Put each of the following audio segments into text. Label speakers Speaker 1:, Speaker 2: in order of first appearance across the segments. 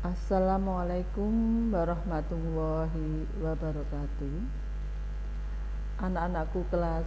Speaker 1: Assalamualaikum warahmatullahi wabarakatuh. Anak-anakku kelas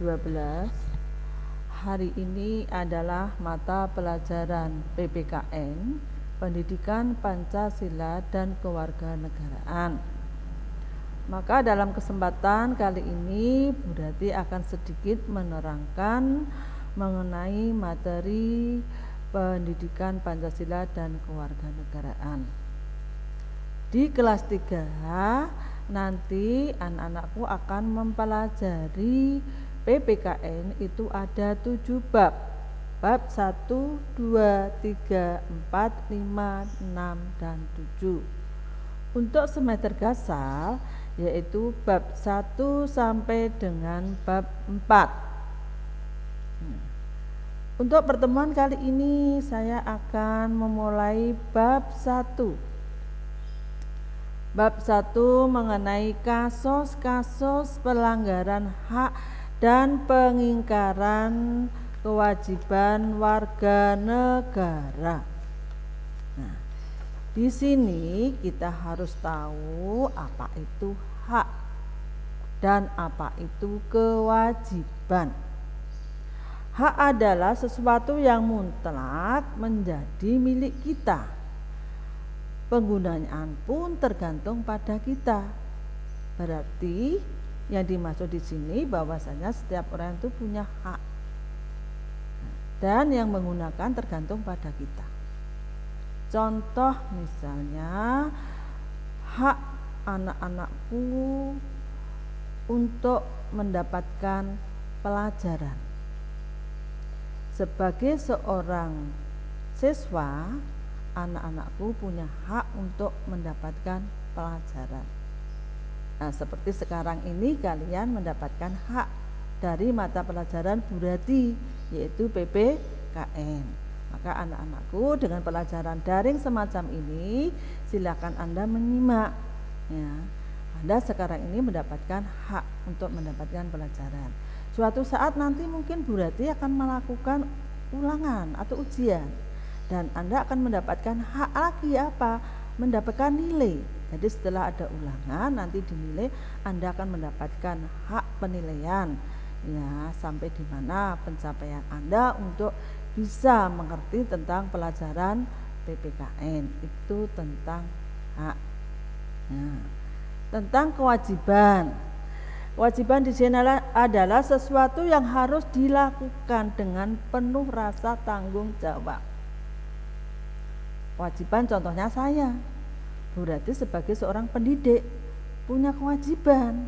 Speaker 1: 12, hari ini adalah mata pelajaran PPKN, Pendidikan Pancasila dan Kewarganegaraan. Maka dalam kesempatan kali ini Bu Rati akan sedikit menerangkan mengenai materi Pendidikan Pancasila dan Kewarganegaraan. Di kelas 3 nanti anak-anakku akan mempelajari PPKN itu ada 7 bab. Bab 1, 2, 3, 4, 5, 6, dan 7. Untuk semester gasal yaitu bab 1 sampai dengan bab 4. Untuk pertemuan kali ini saya akan memulai bab 1. Bab 1 mengenai kasus-kasus pelanggaran hak dan pengingkaran kewajiban warga negara. Nah, di sini kita harus tahu apa itu hak dan apa itu kewajiban. Hak adalah sesuatu yang mutlak menjadi milik kita. Penggunaan pun tergantung pada kita. Berarti yang dimaksud di sini bahwasanya setiap orang itu punya hak. Dan yang menggunakan tergantung pada kita. Contoh misalnya hak anak-anakku untuk mendapatkan pelajaran. Sebagai seorang siswa, anak-anakku punya hak untuk mendapatkan pelajaran. Nah, seperti sekarang ini kalian mendapatkan hak dari mata pelajaran Bu Rati, yaitu PPKN. Maka anak-anakku dengan pelajaran daring semacam ini, silakan Anda menyimak. Ya, Anda sekarang ini mendapatkan hak untuk mendapatkan pelajaran. Suatu saat nanti mungkin Bu Rati akan melakukan ulangan atau ujian dan Anda akan mendapatkan hak lagi apa? Mendapatkan nilai. Jadi setelah ada ulangan nanti dinilai, Anda akan mendapatkan hak penilaian. Ya, sampai di mana pencapaian Anda untuk bisa mengerti tentang pelajaran PPKN itu tentang hak. Nah, tentang kewajiban. Kewajiban di sini adalah sesuatu yang harus dilakukan dengan penuh rasa tanggung jawab. Kewajiban contohnya saya, berarti sebagai seorang pendidik punya kewajiban.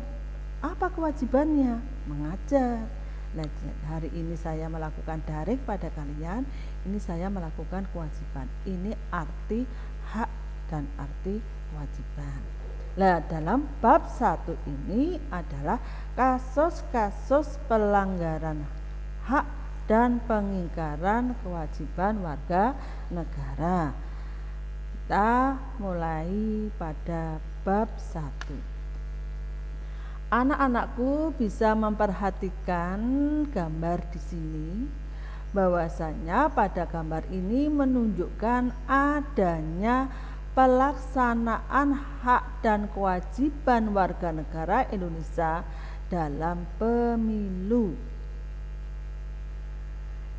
Speaker 1: Apa kewajibannya? Mengajar. Nah, hari ini saya melakukan daring pada kalian, ini saya melakukan kewajiban. Ini arti hak dan arti kewajiban. Nah, dalam bab 1 ini adalah kasus-kasus pelanggaran hak dan pengingkaran kewajiban warga negara. Kita mulai pada bab 1. Anak-anakku bisa memperhatikan gambar di sini, bahwasanya pada gambar ini menunjukkan adanya pelaksanaan hak dan kewajiban warga negara Indonesia dalam pemilu.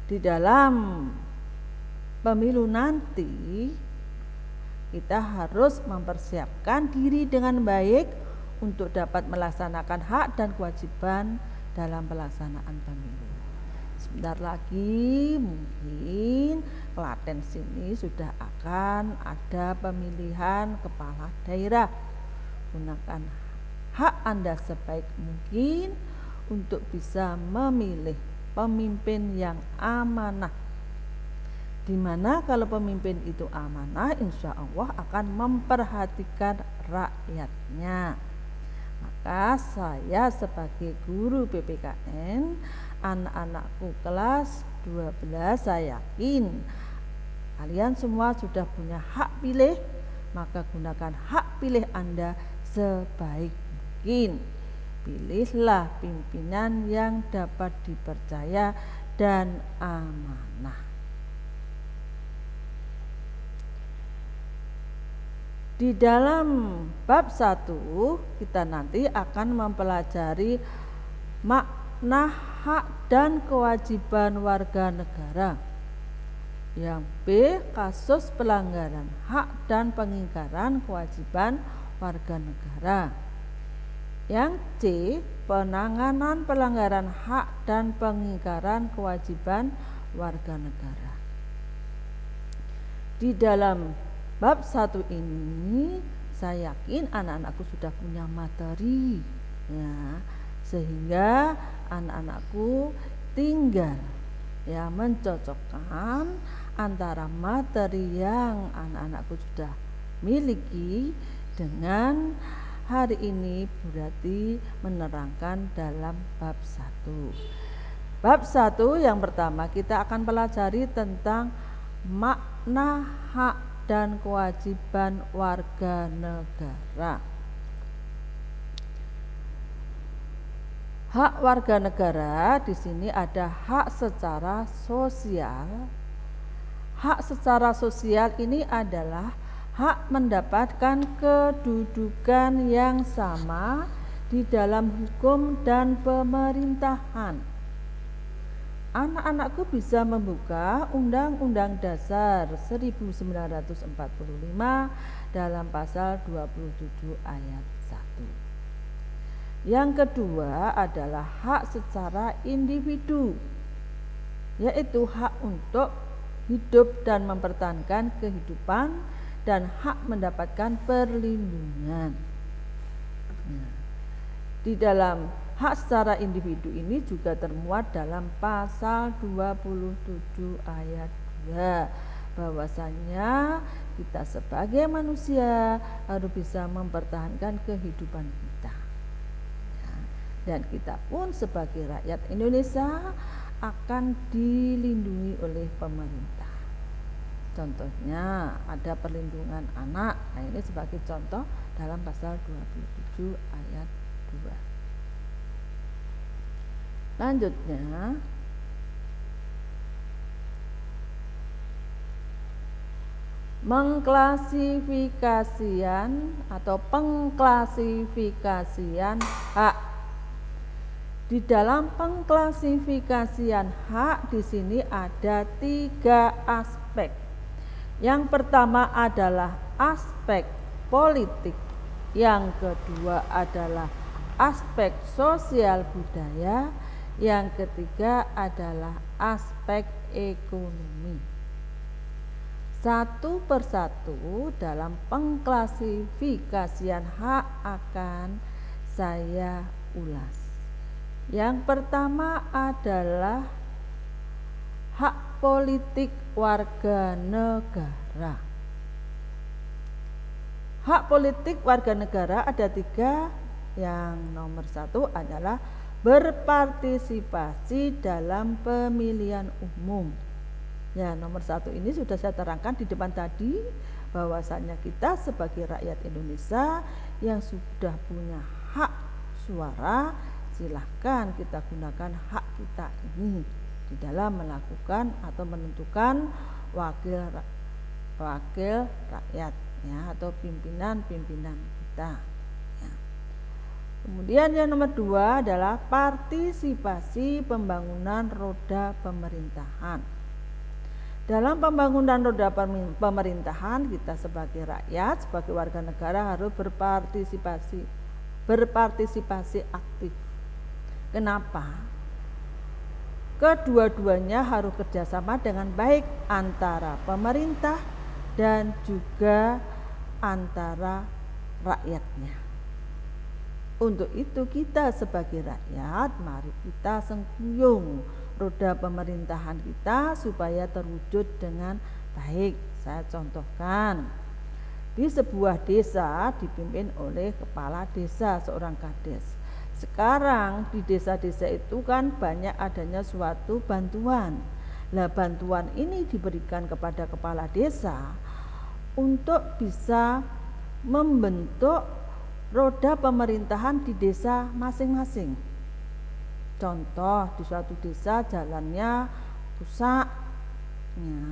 Speaker 1: Di dalam pemilu nanti kita harus mempersiapkan diri dengan baik untuk dapat melaksanakan hak dan kewajiban dalam pelaksanaan pemilu. Sebentar lagi mungkin Klaten sini sudah akan ada pemilihan kepala daerah. Gunakan hak Anda sebaik mungkin untuk bisa memilih pemimpin yang amanah. Dimana kalau pemimpin itu amanah, insya Allah akan memperhatikan rakyatnya. Maka saya sebagai guru PPKN, anak-anakku kelas 12, saya yakin kalian semua sudah punya hak pilih, maka gunakan hak pilih Anda sebaik mungkin. Pilihlah pimpinan yang dapat dipercaya dan amanah. Di dalam bab 1 kita nanti akan mempelajari makna hak dan kewajiban warga negara. Yang B, kasus pelanggaran hak dan pengingkaran kewajiban warga negara. Yang C, penanganan pelanggaran hak dan pengingkaran kewajiban warga negara. Di dalam bab 1 ini saya yakin anak-anakku sudah punya materi ya, sehingga anak-anakku tinggal ya mencocokkan antara materi yang anak-anakku sudah miliki dengan hari ini berarti menerangkan dalam bab 1. Bab 1 yang pertama kita akan pelajari tentang makna hak dan kewajiban warga negara. Hak warga negara di sini ada hak secara sosial. Hak secara sosial ini adalah hak mendapatkan kedudukan yang sama di dalam hukum dan pemerintahan. Anak-anakku bisa membuka Undang-Undang Dasar 1945 dalam pasal 27 ayat 1. Yang kedua adalah hak secara individu, yaitu hak untuk hidup dan mempertahankan kehidupan dan hak mendapatkan perlindungan. Di dalam hak secara individu ini juga termuat dalam pasal 27 ayat 2, bahwasanya kita sebagai manusia harus bisa mempertahankan kehidupan kita. Dan kita pun sebagai rakyat Indonesia akan dilindungi oleh pemerintah. Contohnya ada perlindungan anak. Nah, ini sebagai contoh dalam pasal 27 ayat 2. Lanjutnya mengklasifikasian atau pengklasifikasian hak. Di dalam pengklasifikasian hak di sini ada 3 aspek. Yang pertama adalah aspek politik, yang kedua adalah aspek sosial budaya, yang ketiga adalah aspek ekonomi. Satu persatu dalam pengklasifikasian hak akan saya ulas. Yang pertama adalah hak politik warga negara. Hak politik warga negara ada 3. Yang nomor 1 adalah berpartisipasi dalam pemilihan umum. Ya, nomor 1 ini sudah saya terangkan di depan tadi, bahwasanya kita sebagai rakyat Indonesia yang sudah punya hak suara, silahkan kita gunakan hak kita ini di dalam melakukan atau menentukan wakil rakyat ya, atau pimpinan kita ya. Kemudian yang nomor 2 adalah partisipasi pembangunan roda pemerintahan. Dalam pembangunan roda pemerintahan, kita sebagai rakyat, sebagai warga negara harus berpartisipasi aktif. Kenapa? Kedua-duanya harus kerjasama dengan baik antara pemerintah dan juga antara rakyatnya. Untuk itu kita sebagai rakyat, mari kita sengkuyung roda pemerintahan kita supaya terwujud dengan baik. Saya contohkan, di sebuah desa dipimpin oleh kepala desa, seorang kades. Sekarang di desa-desa itu kan banyak adanya suatu bantuan. Nah, bantuan ini diberikan kepada kepala desa untuk bisa membentuk roda pemerintahan di desa masing-masing. Contoh, di suatu desa jalannya rusak, ya,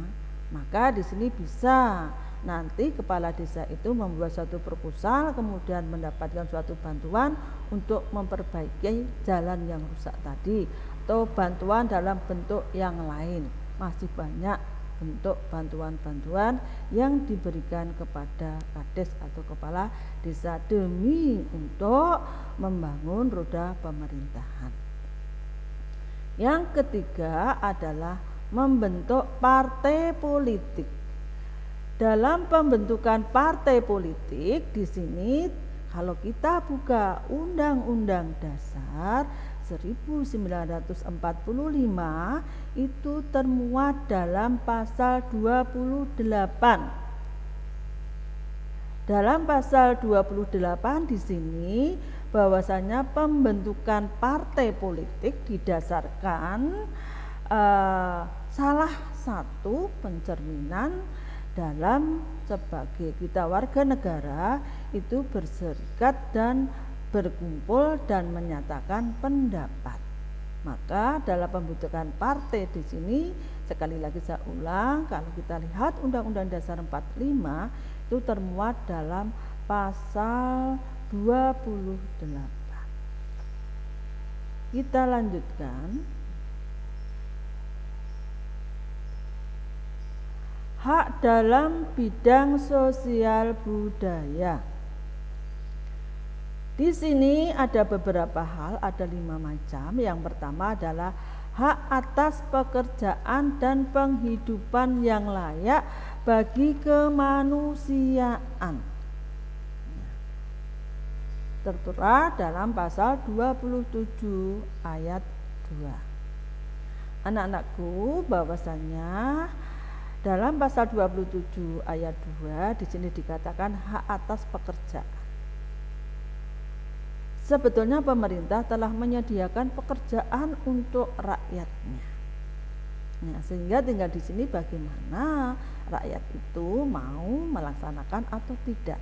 Speaker 1: maka di sini bisa nanti kepala desa itu membuat suatu proposal, kemudian mendapatkan suatu bantuan untuk memperbaiki jalan yang rusak tadi, atau bantuan dalam bentuk yang lain. Masih banyak bentuk bantuan-bantuan yang diberikan kepada kades atau kepala desa demi untuk membangun roda pemerintahan. Yang ketiga adalah membentuk partai politik. Dalam pembentukan partai politik di sini kalau kita buka Undang-Undang Dasar 1945 itu termuat dalam pasal 28. Dalam pasal 28 di sini bahwasanya pembentukan partai politik didasarkan salah satu pencerminan dalam sebagai kita warga negara itu berserikat dan berkumpul dan menyatakan pendapat. Maka dalam pembentukan partai di sini sekali lagi saya ulang, kalau kita lihat Undang-Undang Dasar 45 itu termuat dalam pasal 28. Kita lanjutkan. Hak dalam bidang sosial budaya. Di sini ada beberapa hal, ada 5 macam. Yang pertama adalah hak atas pekerjaan dan penghidupan yang layak bagi kemanusiaan. Tertera dalam pasal 27 ayat 2. Anak-anakku, bahwasanya dalam pasal 27 ayat 2 di sini dikatakan hak atas pekerjaan. Sebetulnya pemerintah telah menyediakan pekerjaan untuk rakyatnya. Nah, sehingga tinggal di sini bagaimana rakyat itu mau melaksanakan atau tidak.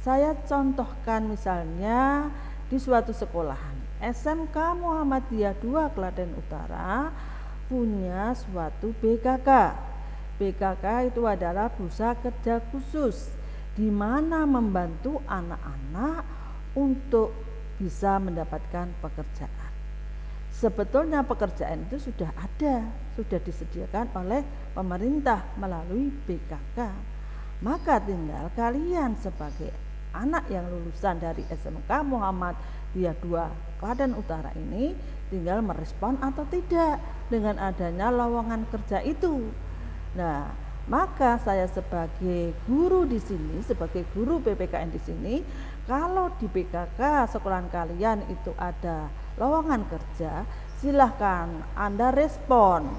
Speaker 1: Saya contohkan misalnya di suatu sekolahan SMK Muhammadiyah 2 Klaten Utara punya suatu BKK. BKK itu adalah Bursa Kerja Khusus, di mana membantu anak-anak untuk bisa mendapatkan pekerjaan. Sebetulnya pekerjaan itu sudah ada, sudah disediakan oleh pemerintah melalui BKK. Maka tinggal kalian sebagai anak yang lulusan dari SMK Muhammadiyah 2 Klaten Utara ini tinggal merespon atau tidak dengan adanya lowongan kerja itu. Nah, maka saya sebagai guru di sini, sebagai guru PPKN di sini, kalau di PKK sekolahan kalian itu ada lowongan kerja, silahkan Anda respon,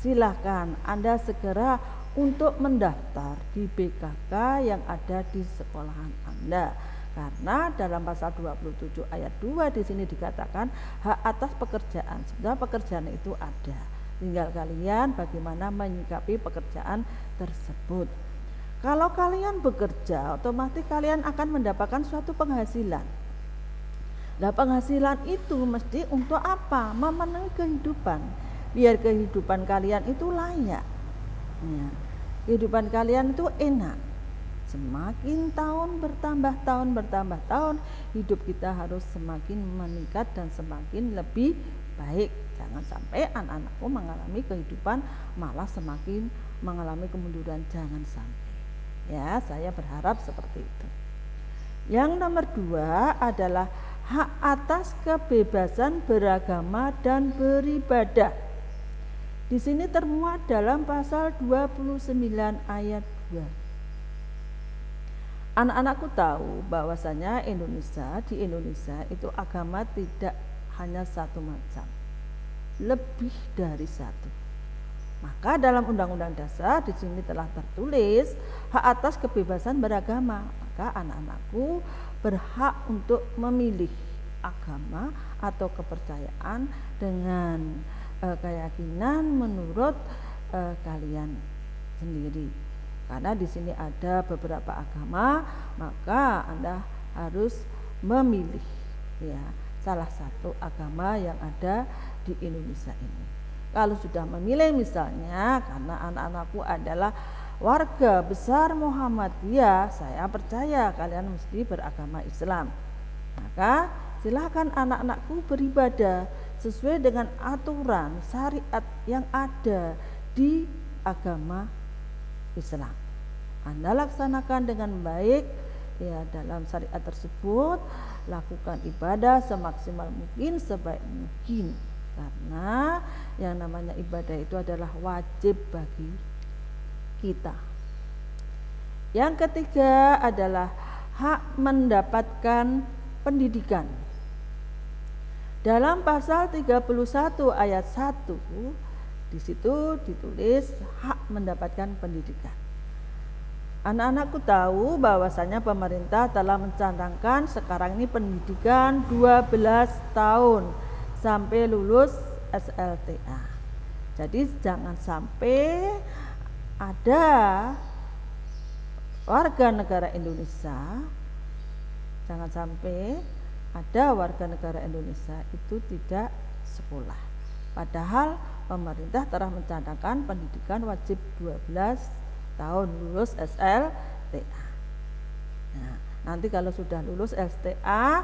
Speaker 1: silahkan Anda segera untuk mendaftar di PKK yang ada di sekolahan Anda. Karena dalam pasal 27 ayat 2 di sini dikatakan hak atas pekerjaan. Sebenarnya pekerjaan itu ada. Tinggal kalian bagaimana menyikapi pekerjaan tersebut. Kalau kalian bekerja, otomatis kalian akan mendapatkan suatu penghasilan. Nah, penghasilan itu mesti untuk apa? Memenuhi kehidupan. Biar kehidupan kalian itu layak. Ya, kehidupan kalian itu enak. Semakin tahun bertambah tahun, hidup kita harus semakin meningkat dan semakin lebih baik. Jangan sampai anak-anakku mengalami kehidupan malah semakin mengalami kemunduran, jangan sampai. Ya, saya berharap seperti itu. Yang nomor 2 adalah hak atas kebebasan beragama dan beribadah. Di sini termuat dalam pasal 29 ayat 2. Anak-anakku tahu bahwasanya di Indonesia itu agama tidak hanya satu macam, lebih dari satu. Maka dalam Undang-Undang Dasar di sini telah tertulis hak atas kebebasan beragama. Maka anak-anakku berhak untuk memilih agama atau kepercayaan dengan keyakinan menurut kalian sendiri. Karena di sini ada beberapa agama, maka Anda harus memilih ya salah satu agama yang ada di Indonesia ini. Kalau sudah memilih misalnya, karena anak-anakku adalah warga besar Muhammadiyah, saya percaya kalian mesti beragama Islam. Maka silakan anak-anakku beribadah sesuai dengan aturan syariat yang ada di agama Islam. Anda laksanakan dengan baik ya dalam syariat tersebut, lakukan ibadah semaksimal mungkin, sebaik mungkin, karena yang namanya ibadah itu adalah wajib bagi kita. Yang ketiga adalah hak mendapatkan pendidikan. Dalam pasal 31 ayat 1 di situ ditulis hak mendapatkan pendidikan. Anak-anakku tahu bahwasanya pemerintah telah mencanangkan sekarang ini pendidikan 12 tahun sampai lulus SLTA. Jadi jangan sampai ada warga negara Indonesia, jangan sampai ada warga negara Indonesia itu tidak sekolah. Padahal pemerintah telah mencanangkan pendidikan wajib 12 tahun lulus SLTA. Nah, nanti kalau sudah lulus SLTA,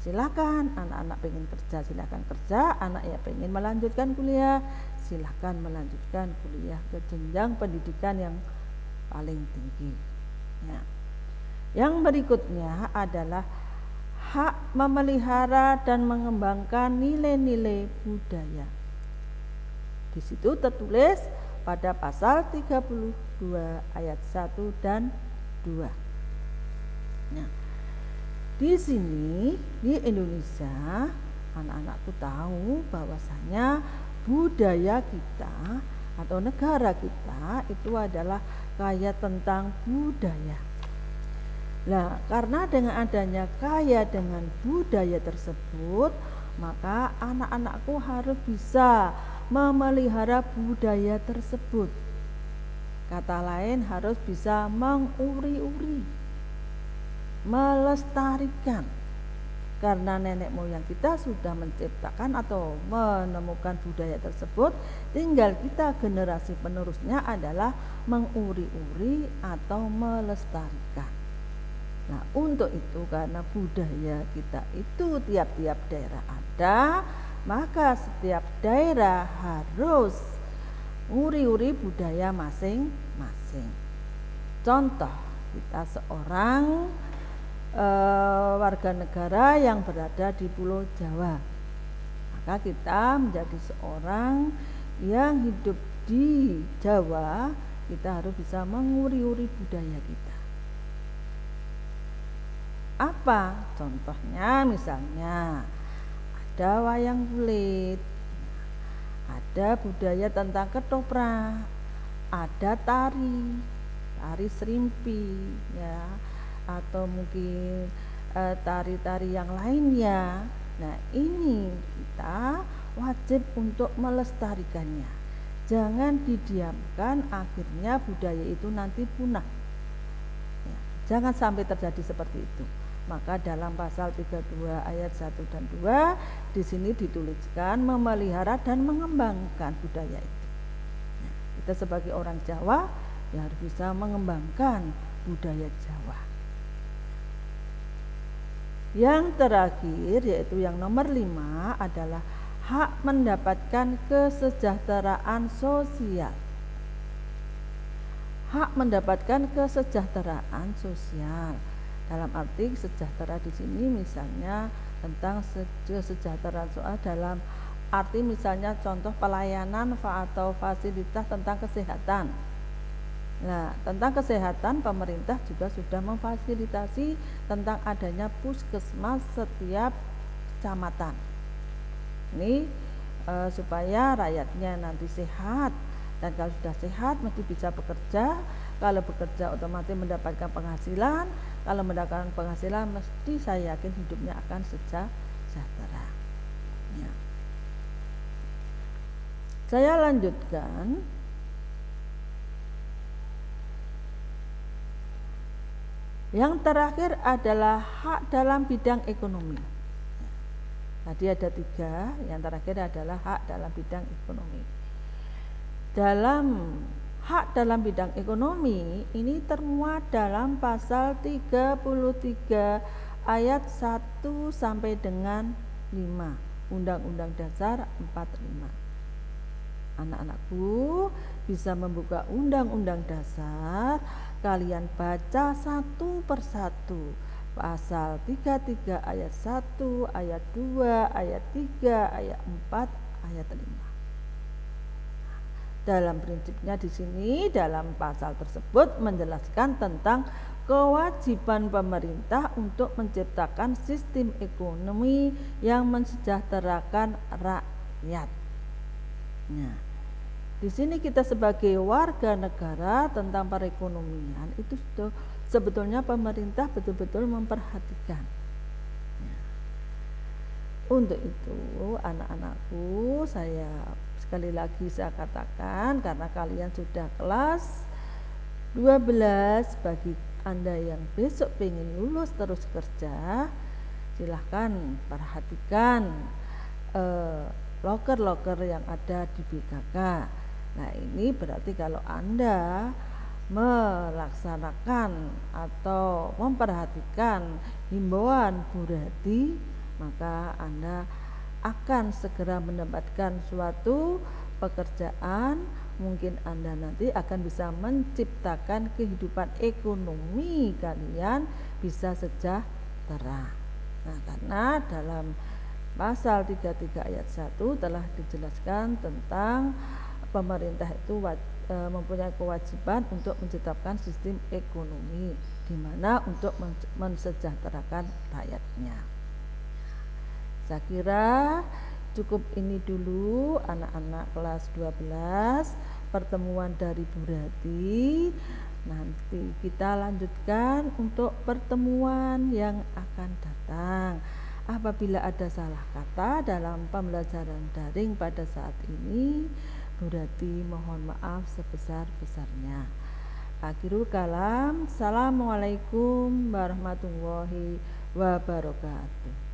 Speaker 1: silakan anak-anak pengen kerja, silakan kerja. Anak ya pengen melanjutkan kuliah, silakan melanjutkan kuliah ke jenjang pendidikan yang paling tinggi. Ya. Yang berikutnya adalah hak memelihara dan mengembangkan nilai-nilai budaya. Di situ tertulis pada pasal 32 ayat 1 dan 2. Nah, di sini di Indonesia anak-anakku tahu bahwasanya budaya kita atau negara kita itu adalah kaya tentang budaya. Nah, karena dengan adanya kaya dengan budaya tersebut, maka anak-anakku harus bisa memelihara budaya tersebut. Kata lain harus bisa menguri-uri, melestarikan. Karena nenek moyang kita sudah menciptakan atau menemukan budaya tersebut, tinggal kita generasi penerusnya adalah menguri-uri atau melestarikan. Nah, untuk itu karena budaya kita itu tiap-tiap daerah ada, maka setiap daerah harus uri-uri budaya masing-masing. Contoh, kita seorang warga negara yang berada di Pulau Jawa, maka kita menjadi seorang yang hidup di Jawa, kita harus bisa menguri-uri budaya kita. Apa contohnya? Misalnya ada wayang kulit, ada budaya tentang ketoprak, ada tari serimpi, ya, atau mungkin tari-tari yang lainnya. Nah, ini kita wajib untuk melestarikannya. Jangan didiamkan, akhirnya budaya itu nanti punah. Ya, jangan sampai terjadi seperti itu. Maka dalam pasal 32 ayat 1 dan 2 di sini dituliskan memelihara dan mengembangkan budaya itu. Nah, kita sebagai orang Jawa ya harus bisa mengembangkan budaya Jawa. Yang terakhir yaitu yang nomor 5 adalah hak mendapatkan kesejahteraan sosial. Hak mendapatkan kesejahteraan sosial. Dalam arti sejahtera di sini misalnya tentang kesejahteraan soal dalam arti misalnya contoh pelayanan atau fasilitas tentang kesehatan. Nah, tentang kesehatan pemerintah juga sudah memfasilitasi tentang adanya puskesmas setiap kecamatan. Ini supaya rakyatnya nanti sehat, dan kalau sudah sehat mesti bisa bekerja. Kalau bekerja otomatis mendapatkan penghasilan. Kalau mendapatkan penghasilan mesti saya yakin hidupnya akan sejahtera. Ya. Saya lanjutkan. Yang terakhir adalah hak dalam bidang ekonomi. Tadi ada 3, yang terakhir adalah hak dalam bidang ekonomi. Dalam hak dalam bidang ekonomi ini termuat dalam pasal 33 ayat 1 sampai dengan 5 Undang-Undang Dasar 45. Anak-anakku bisa membuka Undang-Undang Dasar, kalian baca satu persatu. Pasal 33 ayat 1, ayat 2, ayat 3, ayat 4, ayat 5. Dalam prinsipnya di sini dalam pasal tersebut menjelaskan tentang kewajiban pemerintah untuk menciptakan sistem ekonomi yang mensejahterakan rakyat. Nah, di sini kita sebagai warga negara tentang perekonomian itu sebetulnya pemerintah betul-betul memperhatikan. Untuk itu anak-anakku, saya sekali lagi saya katakan, karena kalian sudah kelas 12, bagi Anda yang besok pengen lulus terus kerja, silahkan perhatikan loker-loker yang ada di BKK. Nah, ini berarti kalau Anda melaksanakan atau memperhatikan himbauan Bu Rati, maka Anda akan segera mendapatkan suatu pekerjaan. Mungkin Anda nanti akan bisa menciptakan kehidupan ekonomi kalian bisa sejahtera. Nah, karena dalam pasal 33 ayat 1 telah dijelaskan tentang pemerintah itu mempunyai kewajiban untuk menciptakan sistem ekonomi di mana untuk mensejahterakan rakyatnya. Saya kira cukup ini dulu anak-anak kelas 12 pertemuan dari Bu Rati. Nanti kita lanjutkan untuk pertemuan yang akan datang. Apabila ada salah kata dalam pembelajaran daring pada saat ini, Bu Rati mohon maaf sebesar-besarnya. Akhirul kalam, assalamualaikum warahmatullahi wabarakatuh.